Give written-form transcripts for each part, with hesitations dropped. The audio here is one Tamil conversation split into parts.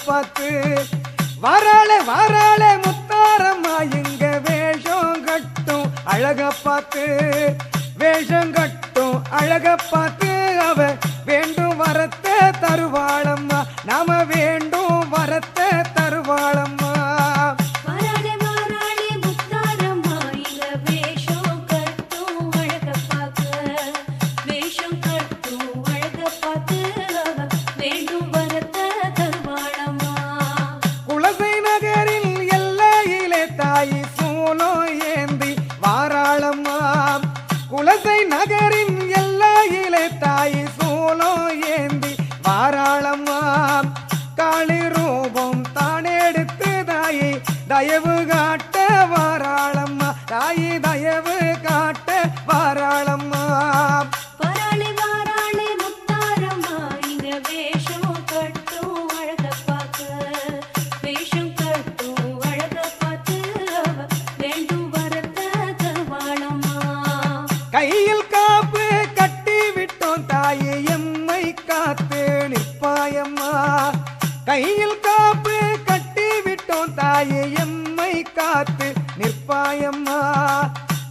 பார்த்து வாராளே வாராளே முத்தாரம்மா இங்க வேஷம் கட்டும் அழக பார்த்து வேஷம் கட்டும் அழக பார்த்து அவ வேண்டும் வரத்தை தருவாளம்மா நாம வேண்டும் வரத்தை தருவாளம்மா குலசை நகரின் எல்லையிலே தாய் சூலோ ஏந்தி வாராளம்மா காளி ரூபம் தானெடுத்து தாயை தயவு காட்ட வாராளம்மா தாயை தயவு காட்ட வாராளம்மா கையில் காப்பு கட்டி விட்டோம் தாயே எம்மை காத்து நிற்பாயம்மா கையில் காப்பு கட்டி விட்டோம் தாயே எம்மை காத்து நிற்பாயம்மா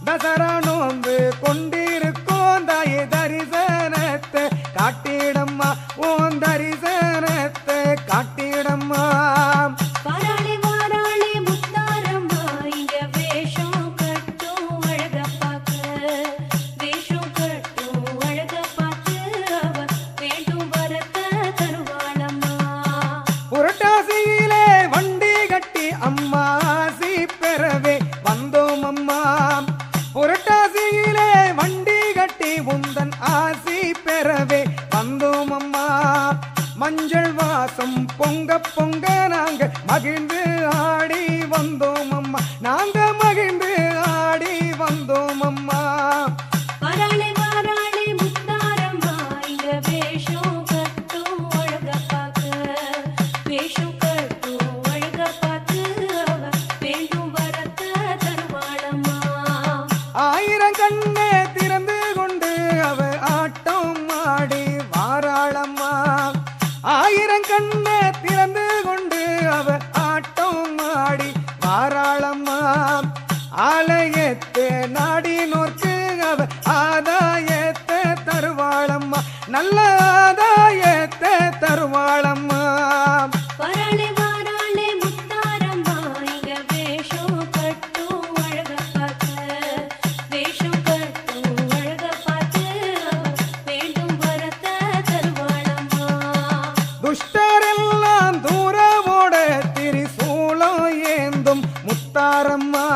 தசரா நோன்பு கொண்டிருக்கோம் தாயே தரிசனத்தை காட்டிடம்மா ஓன் தரிசனத்தை காட்டிடம்மா புரட்டாசியிலே வண்டி கட்டி அம்மா ஆசி பெறவே வந்தோம் அம்மா புரட்டாசியிலே வண்டி கட்டி உந்தன் ஆசி பெறவே வந்தோம் அம்மா மஞ்சள் வாசம் பொங்க பொங்க நாங்க மகிழ்ந்து ஆடி வந்தோம் அம்மா நாங்க மகிழ்ந்து ஆடி வந்தோம் அம்மா ஆயிரம் கண்ணே திறந்து கொண்டு அவ ஆட்டம் ஆடி வாராளம்மா ஆயிரம் கண்ணே திறந்து கொண்டு அவ ஆட்டம் ஆடி வாராளம்மா ஆலயத்தை நாடி நோக்கு அவ ஆதாயத்தை தருவாளம்மா நல்ல ஆதாயத்தை தருவாளம்மா துஷ்டரெல்லாம் தூரவோட திரிசூலம் ஏந்தும் முத்தாரம்மா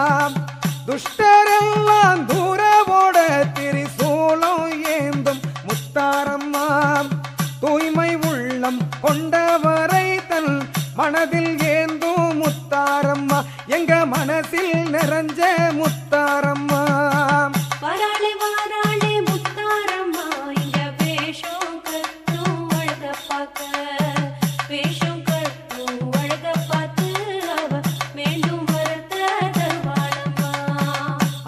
துஷ்டரெல்லாம் தூரவோட திரிசூலம் ஏந்தும் முத்தாரம்மா தூய்மை உள்ளம் கொண்டவரை தன் மனதில் ஏந்தும் முத்தாரம்மா எங்க மனசில் நிறைஞ்ச முத்தாரம்மா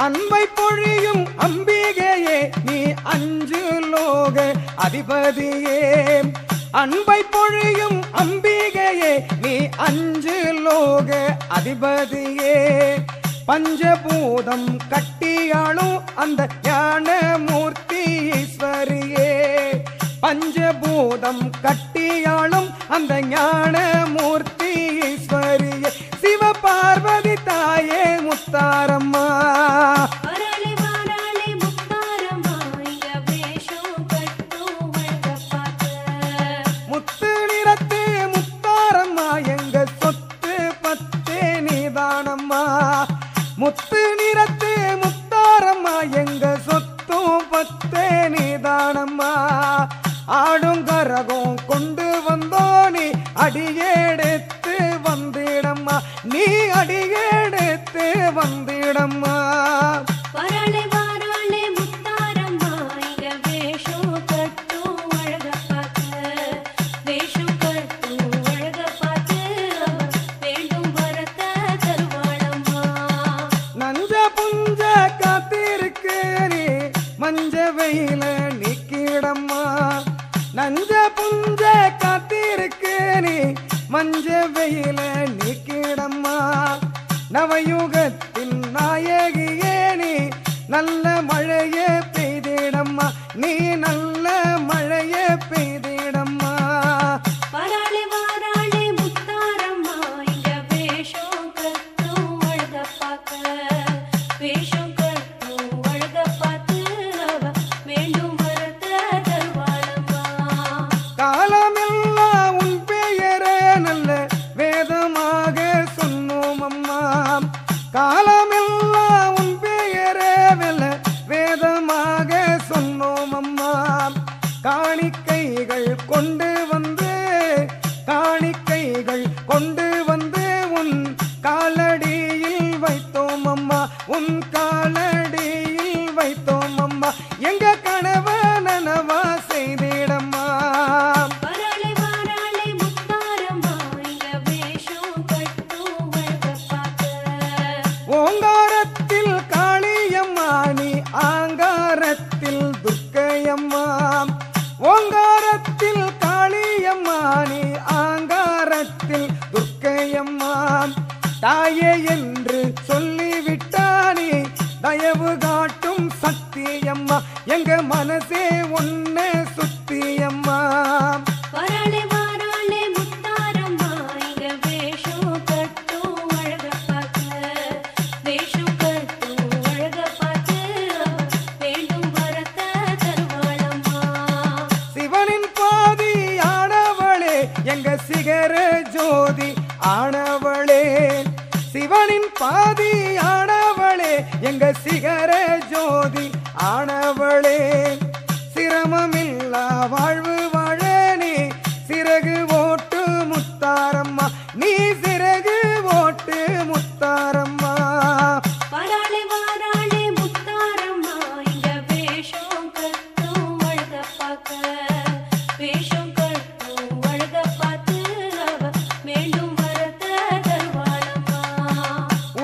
அன்பை பொழியும் அம்பிகையே நீ அஞ்சு லோக அதிபதியே அன்பை பொழியும் அம்பிகையே நீ அஞ்சு லோக அதிபதியே பஞ்சபூதம் கட்டியாளும் அந்த ஞான மூர்த்தி ஈஸ்வரியே பஞ்சபூதம் கட்டியாளும் அந்த ஞான மூர்த்தி ஈஸ்வரியே சிவ பார்வதி தாயே முத்தாரம்மா முத்து நிறத்து முத்தாரம்மா எங்க சொத்து பத்தே நீதானம்மா முத்து நிறத்து முத்தாரம்மா எங்க சொத்தும் பத்தே நீதானம்மா ஆடும் கரகம் கொண்டு வந்தோனி அடியெடுத்து வந்திடம்மா நீ அடியெடுத்து வந்திடம்மா நஞ்ச புஞ்ச காத்திருக்கு நீ மஞ்ச வெயில நிக்கிடம்மா நஞ்ச புஞ்ச காத்திருக்கு நீ மஞ்ச வெயில நீக்கிடம்மா நவயுகத்தின் நாயகியே நீ நல்ல மழையே பெய்திடம்மா நீ நல்ல மழையே பெய்திடம்மா வாராளே வாராளே முத்தாரம்மா இங்க வேஷம் கட்டும் அழக பார்க்க வேஷம் கட்டும் அழக பார்த்து அவ வேண்டும் வரத தருவாளம்மா காலமெல்லாம் உன் பெயரே நல்ல வேதமாக சொன்னோம் அம்மா காலமெல்லாம் உன் பெயரே நல்ல வேதமாக சொன்னோம் அம்மா காணிக்கைகள் கொண்டு வந்து காணிக்கைகள் கொண்டு வந்து உன் காலடியில் வைத்தோம் அம்மா உன் காலடியில் வைத்தோம் அம்மா எங்க கனவ நனவா செய்திடம்மா வாராளே வாராளே முத்தாரம்மா இங்க வேஷம் கட்டும் அழக பார்க்க ஓங்காரத்தில் காளியம்மா நீ ஆங்காரத்தில் துர்க்கையம்மா ஓங்காரத்தில் காளியம்மா நீ ஆங்காரத்தில் துர்க்கையம்மா தாயே என்று சொல்லிவிட்டானே தயவு காட்டும் சத்தியம்மா எங்க மனசே ஒன்ன சுத்தியம்மா வாராளே வாராளே முத்தாரம்மா இங்க வேஷம் கட்டும் அழக பார்க்க வேஷம் கட்டும் அழக பார்த்து வேண்டும் வரத தருவாளம்மா சிவனின் பாதி ஆனவளே எங்க சிகர ஜோதி ஆனவளே சிவனின் பாதி ஆனவளே எங்க சிகர ஜோதி ஆனவளே சிரமமில்லா வாழ்வு வாழனே சிறகு ஓட்டு முத்தாரம்மா நீ சிறகு ஓட்டு முத்தாரம்மா வாராளே வாராளே முத்தாரம்மா இங்க வேஷம் கட்டும் அழக பார்க்க வேஷம் கட்டும் அழக பார்த்து அவ வேண்டும் வரத தருவாளம்மா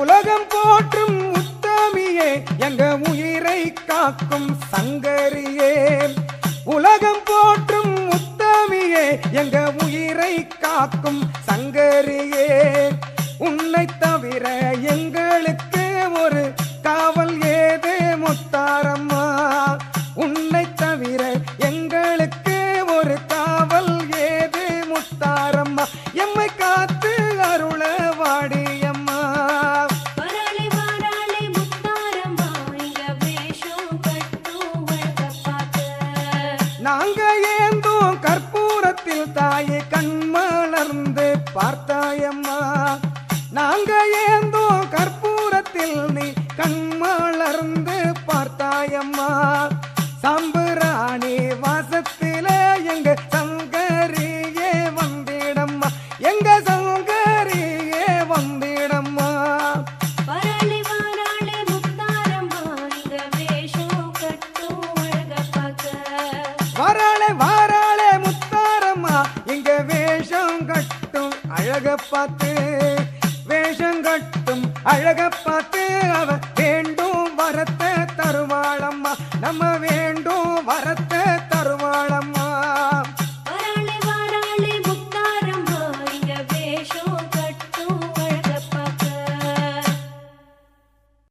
உலகம் போற்றும் உத்தமியே எங்க உயிரை காக்கும் சங்கரியே உலகம் போற்றும் உத்தமியே எங்க உயிரை காக்கும் சங்கரியே உன்னை தவிர எங்களுக்கு ஒரு காவல் ஏது முத்தாரம்மா உன்னை தவிர எங்களுக்கு ஒரு காவல் ஏது முத்தாரம்மா எம்மை காத்து அருள வாடியம்மா வாராளே வாராளே முத்தாரம்மா இங்க வேஷம் கட்டும் அழக பார்க்க நாங்க ஏந்தோம் கற்பூரத்தில் தாயை கண்மலர்ந்து பார்த்தாயம்மா நாங்க ஏந்தோம் கற்பூரத்தில் நீ கண்மலர்ந்து பார்த்தாயம்மா சாம்புராணி வாசத்தில எங்க சங்கரியே வந்திடம்மா எங்க சங்கரியே வந்திடம்மா வாராளே வாராளே முத்தாரம்மா இங்க வேஷம் கட்டும் அழக பார்க்க வாராளே வாராளே முத்தாரம்மா இங்க வேஷம் கட்டும் அழக பார்த்து வேஷம் கட்டும் அழக பார்த்து அவ